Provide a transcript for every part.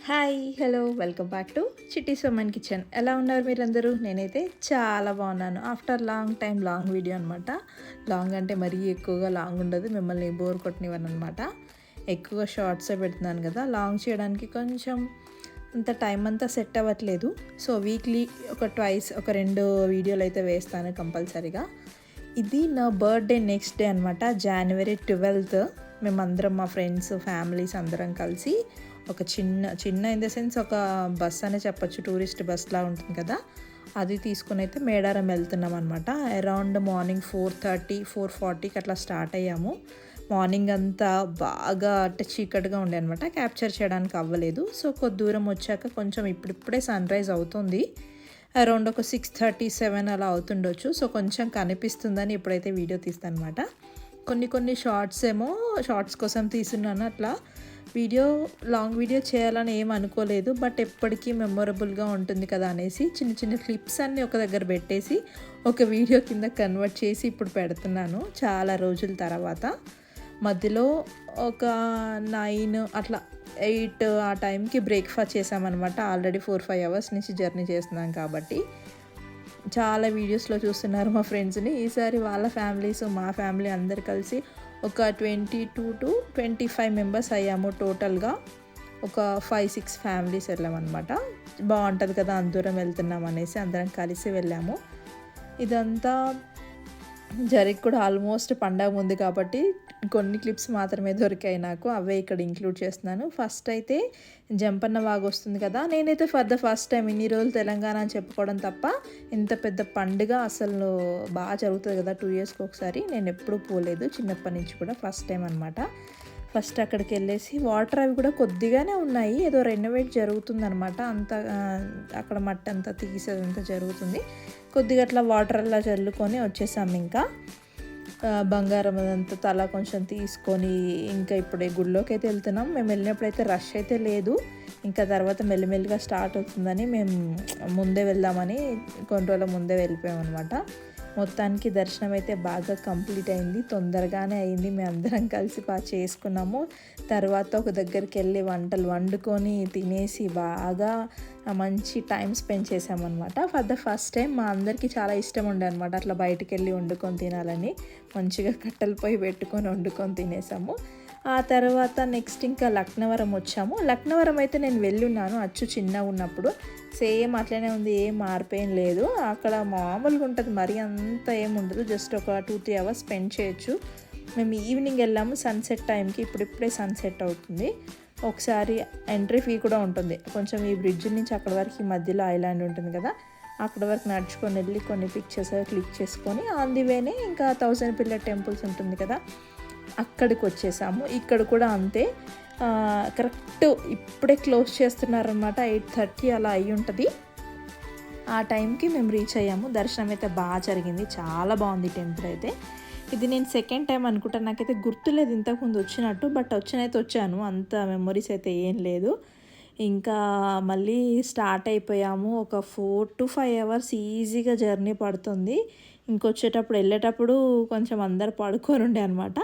Hi hello welcome back to చిట్టి Soman kitchen. ఎలా ఉన్నారు మీరందరూ? నేనైతే చాలా బాగున్నాను. After long time long video అనమాట. లాంగ్ అంటే మరీ ఎక్కువగా లాంగ్ ఉండదు, మిమ్మల్ని బోర్ కొట్టనివ్వను అనమాట. ఎక్కువగా షార్ట్సే పెడుతున్నాను కదా, లాంగ్ చేయడానికి కొంచెం అంత టైం అంతా సెట్ అవ్వట్లేదు. సో వీక్లీ ఒక 2 వీడియోలు అయితే వేస్తాను కంపల్సరీగా. ఇది నా బర్త్డే నెక్స్ట్ డే అనమాట, January 12th. మేమందరం మా ఫ్రెండ్స్ ఫ్యామిలీస్ అందరం కలిసి ఒక చిన్న ఇన్ ద సెన్స్ ఒక బస్ అనే చెప్పచ్చు, టూరిస్ట్ బస్లా ఉంటుంది కదా, అది తీసుకుని అయితే మేడారం వెళ్తున్నాం అనమాట. అరౌండ్ మార్నింగ్ 4:40కి అట్లా స్టార్ట్ అయ్యాము. మార్నింగ్ అంతా బాగా అంటే చీకటిగా ఉండే అనమాట, క్యాప్చర్ చేయడానికి అవ్వలేదు. సో కొద్ది దూరం వచ్చాక కొంచెం ఇప్పుడిప్పుడే సన్ రైజ్ అవుతుంది. అరౌండ్ ఒక 6:37 అలా అవుతుండొచ్చు. సో కొంచెం కనిపిస్తుందని ఇప్పుడైతే వీడియో తీస్తాను అనమాట. కొన్ని షార్ట్స్ కోసం తీసున్నాను. అట్లా లాంగ్ వీడియో చేయాలని ఏం అనుకోలేదు, బట్ ఎప్పటికీ మెమొరబుల్గా ఉంటుంది కదా అనేసి చిన్న క్లిప్స్ అన్నీ ఒక దగ్గర పెట్టేసి ఒక వీడియో కింద కన్వర్ట్ చేసి ఇప్పుడు పెడుతున్నాను చాలా రోజుల తర్వాత. మధ్యలో ఒక 9 అట్లా 8 ఆ టైంకి బ్రేక్ఫాస్ట్ చేసామన్నమాట. ఆల్రెడీ 4-5 అవర్స్ నుంచి జర్నీ చేస్తున్నాం కాబట్టి చాలా వీడియోస్లో చూస్తున్నారు మా ఫ్రెండ్స్ని. ఈసారి వాళ్ళ ఫ్యామిలీస్ మా ఫ్యామిలీ అందరు కలిసి ఒక 22 to 25 మెంబర్స్ అయ్యాము టోటల్గా. ఒక 5-6 ఫ్యామిలీస్ వెళ్ళామన్నమాట. బాగుంటుంది కదా అందరం వెళ్తున్నాం అనేసి అందరం కలిసి వెళ్ళాము. ఇదంతా జరిగి కూడా ఆల్మోస్ట్ పండగ ఉంది కాబట్టి కొన్ని క్లిప్స్ మాత్రమే దొరికాయి నాకు, అవే ఇక్కడ ఇంక్లూడ్ చేస్తున్నాను. ఫస్ట్ అయితే జంపన్న వాగు వస్తుంది కదా, నేనైతే ఫర్ ద ఫస్ట్ టైం ఇన్ని రోజులు తెలంగాణ అని చెప్పుకోవడం తప్ప ఇంత పెద్ద పండుగ అసలు బాగా జరుగుతుంది కదా 2 yearsకి ఒకసారి, నేను ఎప్పుడూ పోలేదు చిన్నప్పటి నుంచి కూడా, ఫస్ట్ టైం అనమాట. ఫస్ట్ అక్కడికి వెళ్ళేసి వాటర్ అవి కూడా కొద్దిగానే ఉన్నాయి, ఏదో రెనోవేట్ జరుగుతుందనమాట. అంతా అక్కడ మట్టి అంతా తీసేదంతా జరుగుతుంది. కొద్దిగా అట్లా వాటర్ అలా చల్లుకొని వచ్చేసాము. ఇంకా బంగారం అదంతా తల కొంచెం తీసుకొని ఇంకా ఇప్పుడే గుడిలోకి అయితే వెళ్తున్నాం. మేము వెళ్ళినప్పుడైతే రష్ అయితే లేదు, ఇంకా తర్వాత మెల్లిమెల్లిగా స్టార్ట్ అవుతుందని మేము ముందే వెళ్దామని కొన్ని రోజుల ముందే వెళ్ళిపోయాం అనమాట. మొత్తానికి దర్శనం అయితే బాగా కంప్లీట్ అయింది, తొందరగానే అయింది. మేము అందరం కలిసి బాగా చేసుకున్నాము. తర్వాత ఒక దగ్గరికి వెళ్ళి వంటలు వండుకొని తినేసి బాగా మంచి టైం స్పెండ్ చేసామన్నమాట. ఫర్ ద ఫస్ట్ టైం మా అందరికీ చాలా ఇష్టం ఉండే అనమాట అట్లా బయటికి వెళ్ళి వండుకొని తినాలని. మంచిగా కట్టెల పొయ్యి పెట్టుకొని వండుకొని తినేసాము. ఆ తర్వాత నెక్స్ట్ ఇంకా లక్నవరం వచ్చాము. లక్నవరం అయితే నేను వెళ్ళున్నాను అచ్చు చిన్నగా ఉన్నప్పుడు, సేమ్ అట్లనే ఉంది, ఏం మార్పేం లేదు. అక్కడ మామూలుగా ఉంటుంది, మరీ అంత ఏం ఉండదు, జస్ట్ ఒక 2-3 అవర్స్ స్పెండ్ చేయొచ్చు. మేము ఈవినింగ్ వెళ్ళాము సన్సెట్ టైంకి, ఇప్పుడిప్పుడే సన్సెట్ అవుతుంది. ఒకసారి ఎంట్రీ ఫీ కూడా ఉంటుంది కొంచెం, ఈ బ్రిడ్జ్ నుంచి అక్కడ వరకు మధ్యలో ఐలాండ్ ఉంటుంది కదా, అక్కడ వరకు నడుచుకొని వెళ్ళి కొన్ని పిక్చర్స్ క్లిక్ చేసుకొని ఆన్ ది వేనే ఇంకా 1000 పిల్లర్ టెంపుల్స్ ఉంటుంది కదా, అక్కడికి వచ్చేసాము. ఇక్కడ కూడా అంతే, కరెక్ట్ ఇప్పుడే క్లోజ్ చేస్తున్నారనమాట, 8:30 అలా అయ్యి ఉంటుంది. ఆ టైంకి మేము రీచ్ అయ్యాము. దర్శనం అయితే బాగా జరిగింది, చాలా బాగుంది టెంపుల్ అయితే. ఇది నేను సెకండ్ టైం అనుకుంటాను, నాకైతే గుర్తులేదు ఇంతకుముందు వచ్చినట్టు, బట్ వచ్చాను, అంత మెమొరీస్ అయితే ఏం లేదు. ఇంకా మళ్ళీ స్టార్ట్ అయిపోయాము. ఒక 4-5 అవర్స్ ఈజీగా జర్నీ పడుతుంది. వెళ్ళేటప్పుడు కొంచెం అందరు పడుకొని ఉండే అనమాట.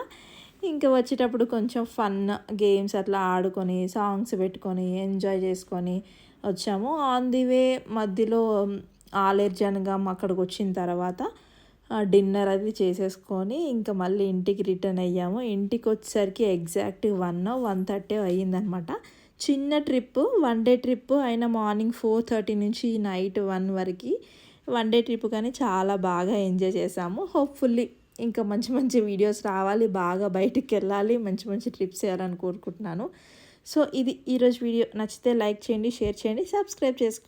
ఇంకా వచ్చేటప్పుడు కొంచెం ఫన్ గేమ్స్ అట్లా ఆడుకొని సాంగ్స్ పెట్టుకొని ఎంజాయ్ చేసుకొని వచ్చాము. ఆన్ ది వే మధ్యలో ఆలేర్జనగా అక్కడికి వచ్చిన తర్వాత డిన్నర్ అది చేసేసుకొని ఇంకా మళ్ళీ ఇంటికి రిటర్న్ అయ్యాము. ఇంటికి వచ్చేసరికి ఎగ్జాక్ట్ 1:30 అయ్యిందనమాట. చిన్న ట్రిప్, 1 డే ట్రిప్ అయినా మార్నింగ్ 4:30 నుంచి నైట్ 1 వరకు 1 డే ట్రిప్, కానీ చాలా బాగా ఎంజాయ్ చేసాము. హోప్ఫుల్లీ ఇంకా మంచి వీడియోస్ రావాలి, బాగా బయటికి వెళ్ళాలి, మంచి ట్రిప్స్ చేయాలని కోరుకుంటున్నాను. సో ఇది ఈరోజు వీడియో. నచ్చితే లైక్ చేయండి, షేర్ చేయండి, సబ్స్క్రైబ్ చేసుకోండి.